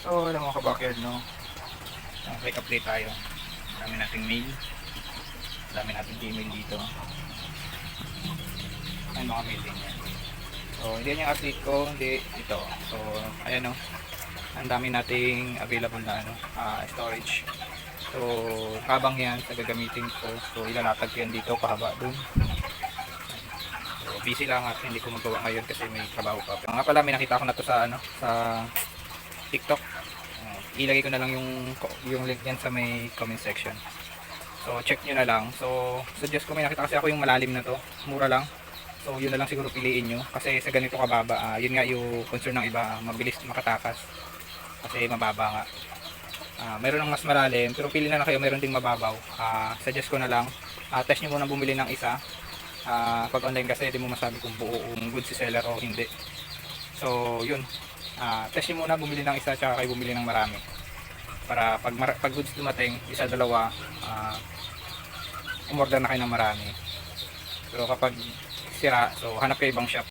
So alam mga kabakyard, no, quick update tayo. Dami nating mail, dami nating email dito. Ay, mga mail din yan. So hindi yan yung update ko, hindi ito. So ayan, no, ang dami nating available na storage. So habang yan sa gagamitin ko, so ilalatag ko yan dito pahaba dun. So busy lang at hindi ko magawa ngayon kasi may trabaho pa. Nga pala, may nakita ko na to sa sa TikTok. Ilagay ko na lang yung link yan sa may comment section. So check nyo na lang. So suggest ko, may nakita kasi ako yung malalim na to, mura lang. So yun na lang siguro piliin nyo kasi sa ganito kababa, yun nga yung concern ng iba, mabilis makatakas kasi mababa nga. Meron ng mas malalim pero pili na lang kayo, meron ding mababaw. Suggest ko na lang, test nyo muna bumili ng isa. Pag online kasi di mo masabi kung buo kung good si seller o hindi. So yun, test nyo muna bumili ng isa tsaka kayo bumili ng marami para pag goods dumating, isa dalawa, umorder na kayo ng marami. Pero kapag sira, so hanap kayo ibang shop.